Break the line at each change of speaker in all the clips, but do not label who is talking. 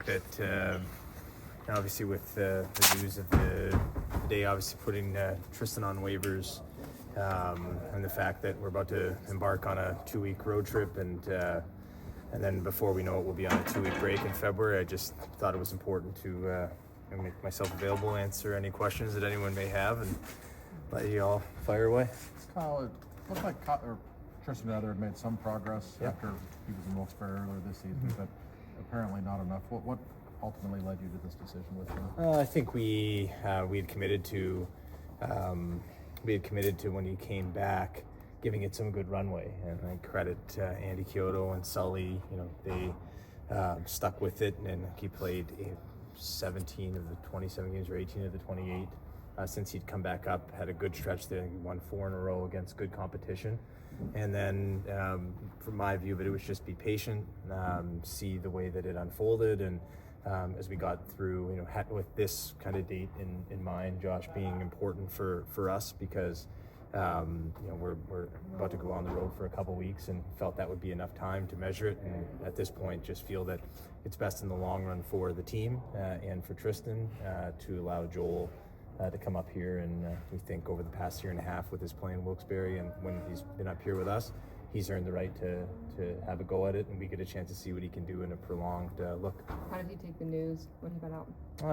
that obviously with the news of the day, obviously putting Tristan on waivers, and the fact that we're about to embark on a 2-week road trip, and then before we know it, we'll be on a 2-week break in February. I just thought it was important to make myself available, answer any questions that anyone may have, and let you all fire away.
Kyle, it looked like Tristan rather had made some progress after he was in Wilkes-Barre earlier this season, but apparently not enough. What ultimately led you to this decision with him?
I think we had committed to when he came back, giving it some good runway, and I credit Andy Kyoto and Sully. They stuck with it, and he played 17 of the 27 games or 18 of the 28 since he'd come back up. Had a good stretch there. He won 4 in a row against good competition. And then from my view, but it was just be patient, see the way that it unfolded, and as we got through, with this kind of date in mind, Josh being important for us because we're about to go on the road for a couple weeks, and felt that would be enough time to measure it, and at this point just feel that it's best in the long run for the team and for Tristan to allow Joel to come up here, and we think over the past year and a half with his play in Wilkes-Barre and when he's been up here with us, he's earned the right to have a go at it, and we get a chance to see what he can do in a prolonged look.
How did he take the news when he got out?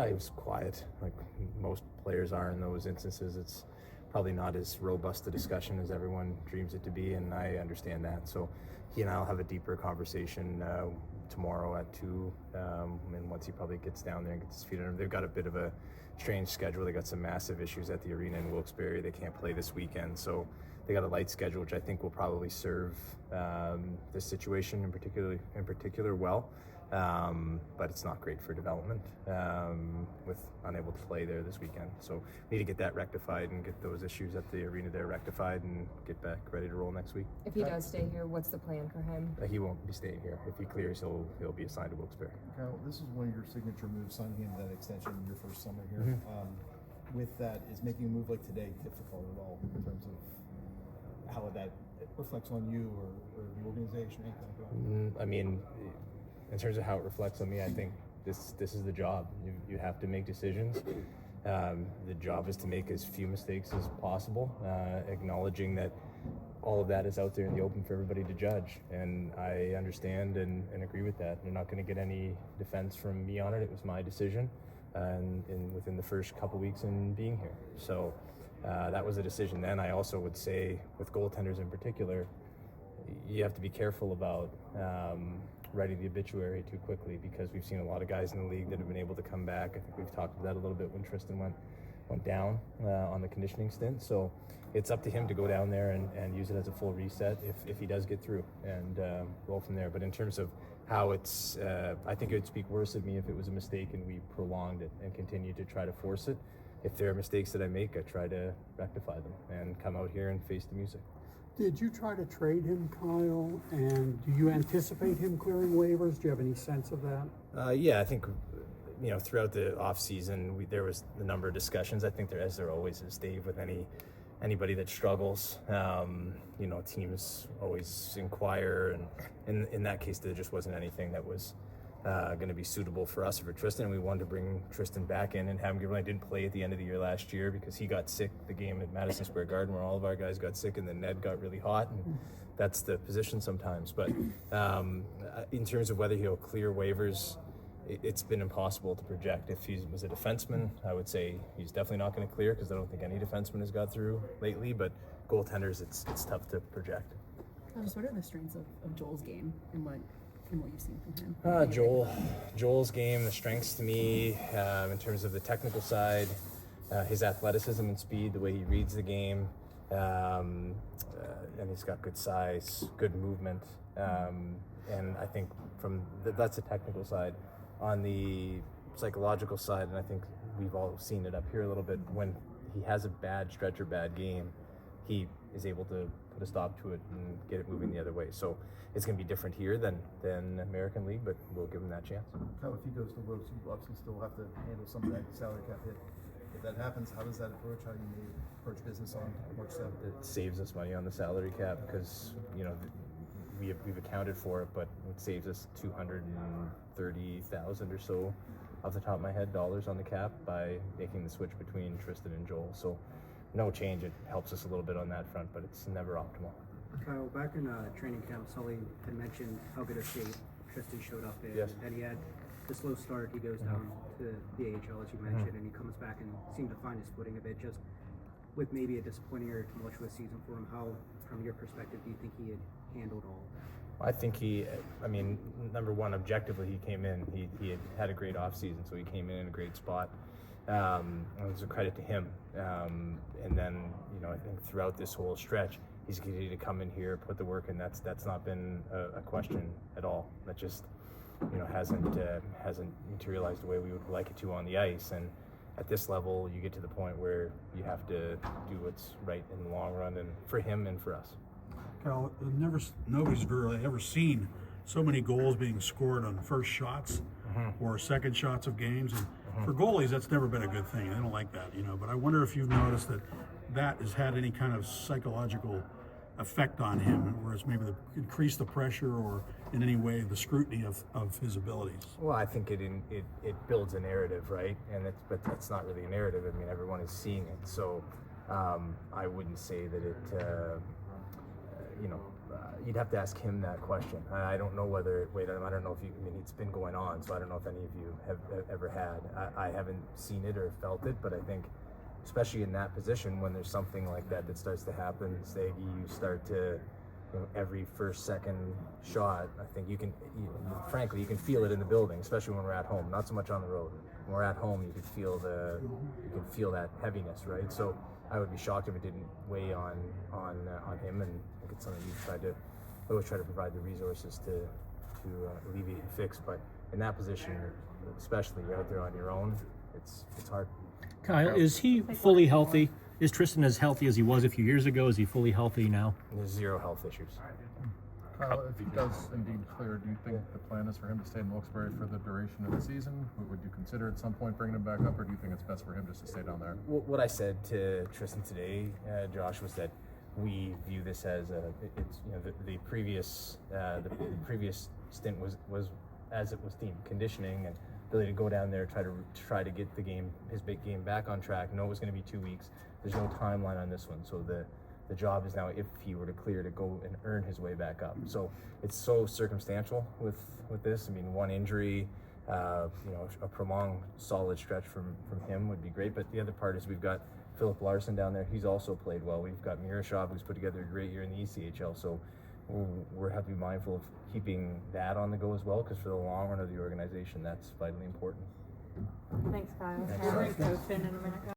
He was quiet, like most players are in those instances. It's probably not as robust a discussion as everyone dreams it to be, and I understand that. So he and I will have a deeper conversation tomorrow at 2, and once he probably gets down there and gets his feet under him. They've got a bit of a strange schedule. They got some massive issues at the arena in Wilkes-Barre. They can't play this weekend, so they got a light schedule, which I think will probably serve this situation in particular well. But it's not great for development with unable to play there this weekend. So we need to get that rectified and get those issues at the arena there rectified and get back ready to roll next week.
If he does stay here, what's the plan for him?
He won't be staying here. If he clears, he'll be assigned to Wilkes-Barre.
Kyle, this is one of your signature moves, signing him that extension in your first summer here. With that, is making a move like today difficult at all in terms of how that reflects on you or the organization?
I mean, in terms of how it reflects on me, I think this is the job. You have to make decisions. The job is to make as few mistakes as possible, acknowledging that all of that is out there in the open for everybody to judge. And I understand and agree with that. You're not going to get any defense from me on it. It was my decision, and within the first couple weeks in being here. So that was a decision then. I also would say with goaltenders in particular, you have to be careful about writing the obituary too quickly, because we've seen a lot of guys in the league that have been able to come back. I think we've talked about that a little bit when Tristan went down on the conditioning stint. So it's up to him to go down there and use it as a full reset if he does get through, and roll from there. But in terms of how it's, I think it would speak worse of me if it was a mistake and we prolonged it and continued to try to force it. If there are mistakes that I make, I try to rectify them and come out here and face the music.
Did you try to trade him, Kyle? And do you anticipate him clearing waivers? Do you have any sense of that?
Yeah, I think, throughout the off season, there was a number of discussions. I think there always is, Dave, with anybody that struggles. Teams always inquire, and in that case, there just wasn't anything that was going to be suitable for us or for Tristan. We wanted to bring Tristan back in and have him, given I didn't play at the end of the year last year because he got sick the game at Madison Square Garden where all of our guys got sick, and then Ned got really hot, and that's the position sometimes. But in terms of whether he'll clear waivers, it's been impossible to project. If he was a defenseman, I would say he's definitely not going to clear, because I don't think any defenseman has got through lately, but goaltenders, it's tough to project.
What are the strengths of Joel's game and what you've seen from him?
Joel's game, the strengths to me, in terms of the technical side, his athleticism and speed, the way he reads the game, and he's got good size, good movement, and I think that's the technical side. On the psychological side, and I think we've all seen it up here a little bit, when he has a bad stretch or bad game, he is able to put a stop to it and get it moving the other way. So it's going to be different here than American League, but we'll give him that chance.
Kyle, if he goes to Wilkes, you obviously still have to handle some of that salary cap hit. If that happens, how does that approach? How do you approach business on March 7th?
It saves us money on the salary cap, because we've accounted for it, but it saves us $230,000 or so, off the top of my head, dollars on the cap by making the switch between Tristan and Joel. So no change. It helps us a little bit on that front, but it's never optimal.
Kyle, back in training camp, Sully had mentioned how good a shape Tristan showed up in.
Yes.
And he had the slow start. He goes down to the AHL, as you mentioned, and he comes back and seemed to find his footing a bit. Just with maybe a disappointing or tumultuous season for him, how, from your perspective, do you think he had handled all of that?
I think number one, objectively, he came in. He had a great offseason, so he came in a great spot. It was a credit to him. And then, I think throughout this whole stretch, he's continued to come in here, put the work in. That's not been a question at all. That just, hasn't materialized the way we would like it to on the ice. And at this level, you get to the point where you have to do what's right in the long run, and for him and for us.
Cal, nobody's really ever seen so many goals being scored on first shots or second shots of games. And for goalies, that's never been a good thing. They don't like that, But I wonder if you've noticed that has had any kind of psychological effect on him, whereas maybe increase the pressure or in any way the scrutiny of his abilities.
Well, I think it builds a narrative, right? But that's not really a narrative. I mean, everyone is seeing it. So I wouldn't say that it. You'd have to ask him that question. I don't know whether. I don't know if you. I mean, it's been going on, so I don't know if any of you have ever had. I haven't seen it or felt it, but I think, especially in that position, when there's something like that starts to happen, say you start to, every first, second shot, I think frankly, you can feel it in the building, especially when we're at home. Not so much on the road. When we're at home, you can feel that heaviness, right? So I would be shocked if it didn't weigh on him, and I think it's something we always try to provide the resources to alleviate and fix. But in that position, especially, you're out there on your own. It's hard.
Kyle, is he fully healthy? Is Tristan as healthy as he was a few years ago? Is he fully healthy now?
There's zero health issues.
Kyle, if he does indeed clear, do you think the plan is for him to stay in Wilkes-Barre for the duration of the season? Would you consider at some point bringing him back up, or do you think it's best for him just to stay down there?
What I said to Tristan today, Josh, was that we view this as the previous stint was as it was deemed, conditioning and ability to go down there, try to get his big game back on track. Know it was going to be 2 weeks. There's no timeline on this one, so the job is now, if he were to clear, to go and earn his way back up. So it's so circumstantial with this. I mean, one injury, a prolonged solid stretch from him would be great. But the other part is we've got Philip Larson down there. He's also played well. We've got Miroshov, who's put together a great year in the ECHL. So we have to be mindful of keeping that on the go as well, because for the long run of the organization, that's vitally important.
Thanks, Kyle.
Thanks.
Coach in a minute.